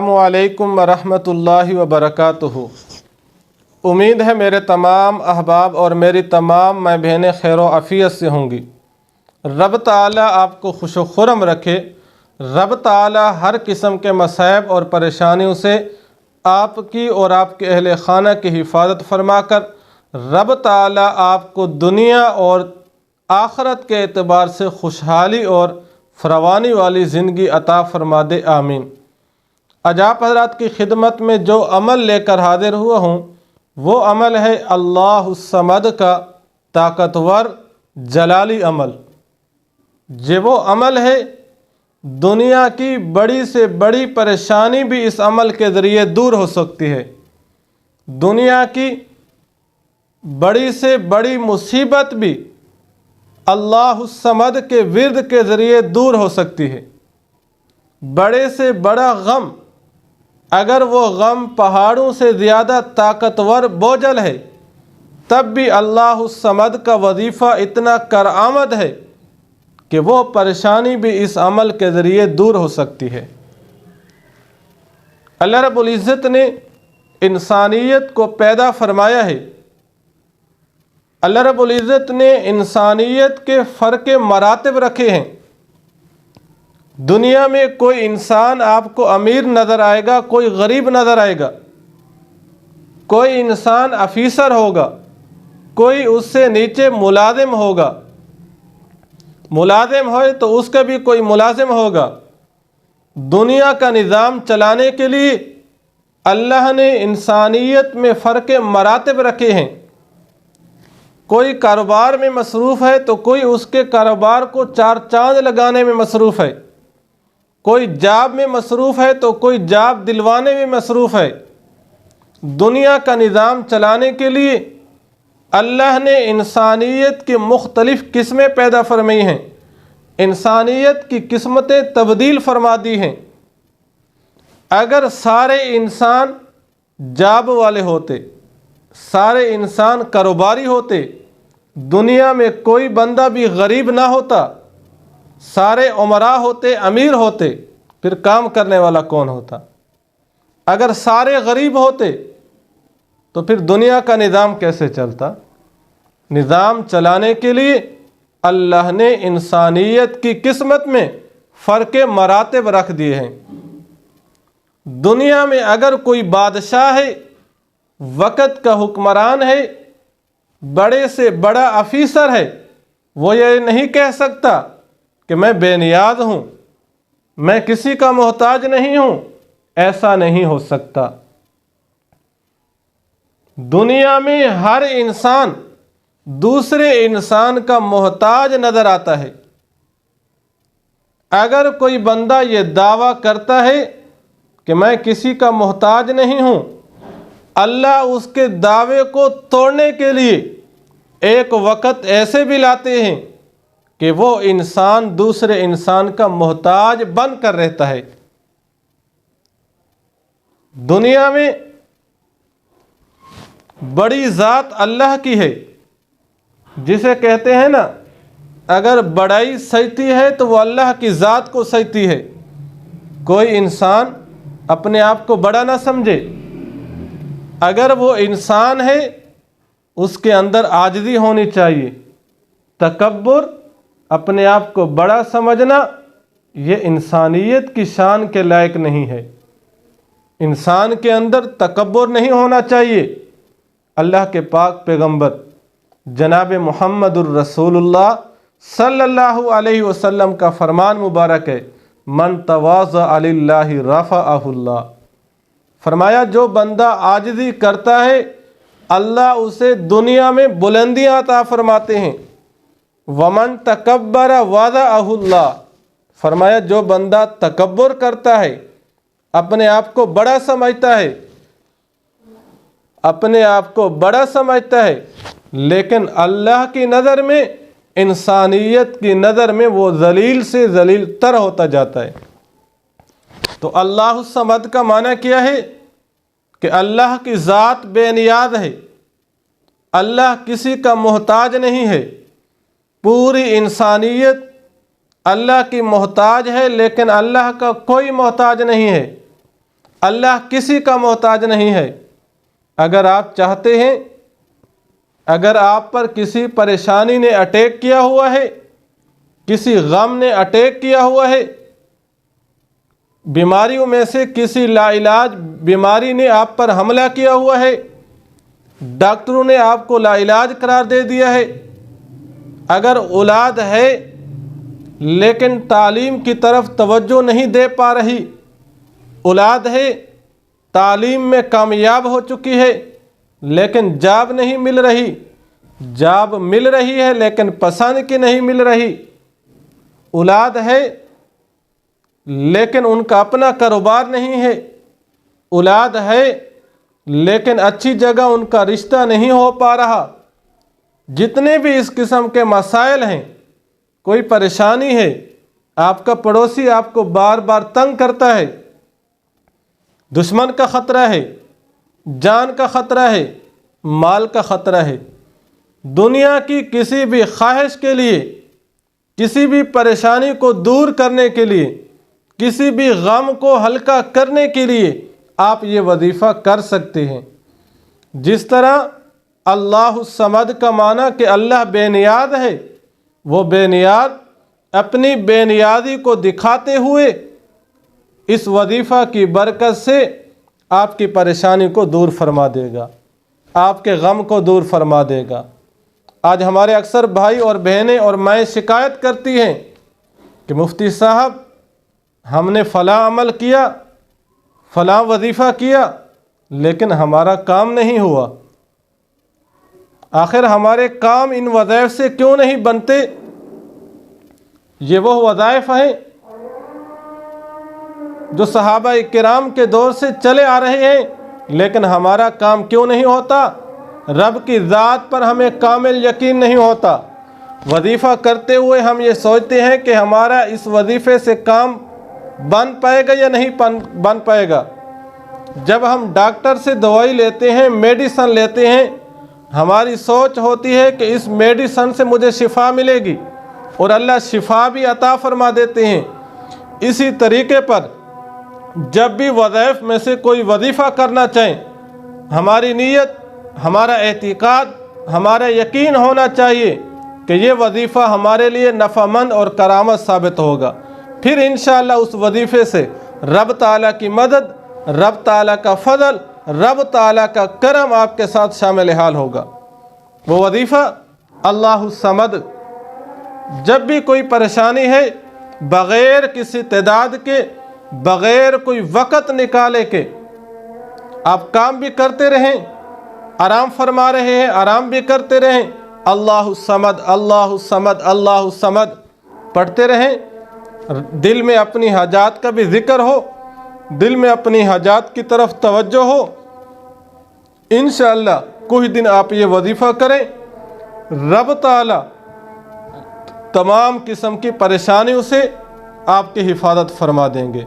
السلام علیکم ورحمۃ اللہ وبرکاتہ۔ امید ہے میرے تمام احباب اور میری تمام ماں بہنیں خیر و عافیت سے ہوں گی۔ رب تعالیٰ آپ کو خوش و خرم رکھے۔ رب تعالیٰ ہر قسم کے مصائب اور پریشانیوں سے آپ کی اور آپ کے اہل خانہ کی حفاظت فرما کر رب تعالیٰ آپ کو دنیا اور آخرت کے اعتبار سے خوشحالی اور فراوانی والی زندگی عطا فرما دے، آمین۔ آج آپ حضرات کی خدمت میں جو عمل لے کر حاضر ہوا ہوں وہ عمل ہے اللہ الصمد کا طاقتور جلالی عمل۔ یہ وہ عمل ہے، دنیا کی بڑی سے بڑی پریشانی بھی اس عمل کے ذریعے دور ہو سکتی ہے، دنیا کی بڑی سے بڑی مصیبت بھی اللہ الصمد کے ورد کے ذریعے دور ہو سکتی ہے۔ بڑے سے بڑا غم، اگر وہ غم پہاڑوں سے زیادہ طاقتور بوجھل ہے، تب بھی اللہ الصمد کا وظیفہ اتنا کارآمد ہے کہ وہ پریشانی بھی اس عمل کے ذریعے دور ہو سکتی ہے۔ اللہ رب العزت نے انسانیت کو پیدا فرمایا ہے۔ اللہ رب العزت نے انسانیت کے فرق مراتب رکھے ہیں۔ دنیا میں کوئی انسان آپ کو امیر نظر آئے گا، کوئی غریب نظر آئے گا، کوئی انسان افیسر ہوگا، کوئی اس سے نیچے ملازم ہوگا، ملازم ہوئے تو اس کا بھی کوئی ملازم ہوگا۔ دنیا کا نظام چلانے کے لیے اللہ نے انسانیت میں فرق مراتب رکھے ہیں۔ کوئی کاروبار میں مصروف ہے تو کوئی اس کے کاروبار کو چار چاند لگانے میں مصروف ہے، کوئی جاب میں مصروف ہے تو کوئی جاب دلوانے میں مصروف ہے۔ دنیا کا نظام چلانے کے لیے اللہ نے انسانیت کی مختلف قسمیں پیدا فرمائی ہیں، انسانیت کی قسمتیں تبدیل فرما دی ہیں۔ اگر سارے انسان جاب والے ہوتے، سارے انسان کاروباری ہوتے، دنیا میں کوئی بندہ بھی غریب نہ ہوتا، سارے امراء ہوتے، امیر ہوتے، پھر کام کرنے والا کون ہوتا؟ اگر سارے غریب ہوتے تو پھر دنیا کا نظام کیسے چلتا؟ نظام چلانے کے لیے اللہ نے انسانیت کی قسمت میں فرق مراتب رکھ دیے ہیں۔ دنیا میں اگر کوئی بادشاہ ہے، وقت کا حکمران ہے، بڑے سے بڑا افیسر ہے، وہ یہ نہیں کہہ سکتا کہ میں بے نیاز ہوں، میں کسی کا محتاج نہیں ہوں۔ ایسا نہیں ہو سکتا۔ دنیا میں ہر انسان دوسرے انسان کا محتاج نظر آتا ہے۔ اگر کوئی بندہ یہ دعویٰ کرتا ہے کہ میں کسی کا محتاج نہیں ہوں، اللہ اس کے دعوے کو توڑنے کے لیے ایک وقت ایسے بھی لاتے ہیں کہ وہ انسان دوسرے انسان کا محتاج بن کر رہتا ہے۔ دنیا میں بڑی ذات اللہ کی ہے، جسے کہتے ہیں نا، اگر بڑائی سجتی ہے تو وہ اللہ کی ذات کو سجتی ہے۔ کوئی انسان اپنے آپ کو بڑا نہ سمجھے، اگر وہ انسان ہے اس کے اندر عاجزی ہونی چاہیے۔ تکبر، اپنے آپ کو بڑا سمجھنا، یہ انسانیت کی شان کے لائق نہیں ہے۔ انسان کے اندر تکبر نہیں ہونا چاہیے۔ اللہ کے پاک پیغمبر جناب محمد الرسول اللہ صلی اللہ علیہ وسلم کا فرمان مبارک ہے، من تواضع للہ رفعہ اللہ۔ فرمایا جو بندہ عاجزی کرتا ہے اللہ اسے دنیا میں بلندیاں عطا فرماتے ہیں۔ ومن تکبر وضعہ اللہ۔ فرمایا جو بندہ تکبر کرتا ہے، اپنے آپ کو بڑا سمجھتا ہے، اپنے آپ کو بڑا سمجھتا ہے، لیکن اللہ کی نظر میں، انسانیت کی نظر میں وہ ذلیل سے ذلیل تر ہوتا جاتا ہے۔ تو اللہ الصمد کا معنی کیا ہے؟ کہ اللہ کی ذات بے نیاز ہے، اللہ کسی کا محتاج نہیں ہے۔ پوری انسانیت اللہ کی محتاج ہے، لیکن اللہ کا کوئی محتاج نہیں ہے۔ اللہ کسی کا محتاج نہیں ہے۔ اگر آپ چاہتے ہیں، اگر آپ پر کسی پریشانی نے اٹیک کیا ہوا ہے، کسی غم نے اٹیک کیا ہوا ہے، بیماریوں میں سے کسی لا علاج بیماری نے آپ پر حملہ کیا ہوا ہے، ڈاکٹروں نے آپ کو لا علاج قرار دے دیا ہے، اگر اولاد ہے لیکن تعلیم کی طرف توجہ نہیں دے پا رہی، اولاد ہے تعلیم میں کامیاب ہو چکی ہے لیکن جاب نہیں مل رہی، جاب مل رہی ہے لیکن پسند کی نہیں مل رہی، اولاد ہے لیکن ان کا اپنا کاروبار نہیں ہے، اولاد ہے لیکن اچھی جگہ ان کا رشتہ نہیں ہو پا رہا، جتنے بھی اس قسم کے مسائل ہیں، کوئی پریشانی ہے، آپ کا پڑوسی آپ کو بار بار تنگ کرتا ہے، دشمن کا خطرہ ہے، جان کا خطرہ ہے، مال کا خطرہ ہے، دنیا کی کسی بھی خواہش کے لیے، کسی بھی پریشانی کو دور کرنے کے لیے، کسی بھی غم کو ہلکا کرنے کے لیے آپ یہ وظیفہ کر سکتے ہیں۔ جس طرح اللہ الصمد کا معنی کہ اللہ بے نیاز ہے، وہ بے نیاز اپنی بے نیازی کو دکھاتے ہوئے اس وظیفہ کی برکت سے آپ کی پریشانی کو دور فرما دے گا، آپ کے غم کو دور فرما دے گا۔ آج ہمارے اکثر بھائی اور بہنیں اور مائیں شکایت کرتی ہیں کہ مفتی صاحب ہم نے فلاں عمل کیا، فلاں وظیفہ کیا، لیکن ہمارا کام نہیں ہوا۔ آخر ہمارے کام ان وظائف سے کیوں نہیں بنتے؟ یہ وہ وظائف ہیں جو صحابہ کرام کے دور سے چلے آ رہے ہیں، لیکن ہمارا کام کیوں نہیں ہوتا؟ رب کی ذات پر ہمیں کامل یقین نہیں ہوتا۔ وظیفہ کرتے ہوئے ہم یہ سوچتے ہیں کہ ہمارا اس وظیفے سے کام بن پائے گا یا نہیں بن پائے گا۔ جب ہم ڈاکٹر سے دوائی لیتے ہیں، میڈیسن لیتے ہیں، ہماری سوچ ہوتی ہے کہ اس میڈیسن سے مجھے شفا ملے گی، اور اللہ شفا بھی عطا فرما دیتے ہیں۔ اسی طریقے پر جب بھی وظائف میں سے کوئی وظیفہ کرنا چاہیں، ہماری نیت، ہمارا اعتقاد، ہمارا یقین ہونا چاہیے کہ یہ وظیفہ ہمارے لیے نفع مند اور کرامت ثابت ہوگا۔ پھر انشاءاللہ اس وظیفے سے رب تعالیٰ کی مدد، رب تعالیٰ کا فضل، رب تعالیٰ کا کرم آپ کے ساتھ شامل حال ہوگا۔ وہ وظیفہ اللہ الصمد۔ جب بھی کوئی پریشانی ہے، بغیر کسی تعداد کے، بغیر کوئی وقت نکالے کے آپ کام بھی کرتے رہیں، آرام فرما رہے ہیں، آرام بھی کرتے رہیں، اللہ الصمد، اللہ الصمد، اللہ الصمد پڑھتے رہیں۔ دل میں اپنی حاجات کا بھی ذکر ہو، دل میں اپنی حاجات کی طرف توجہ ہو۔ انشاءاللہ کچھ دن آپ یہ وظیفہ کریں، رب تعالیٰ تمام قسم کی پریشانیوں سے آپ کی حفاظت فرما دیں گے۔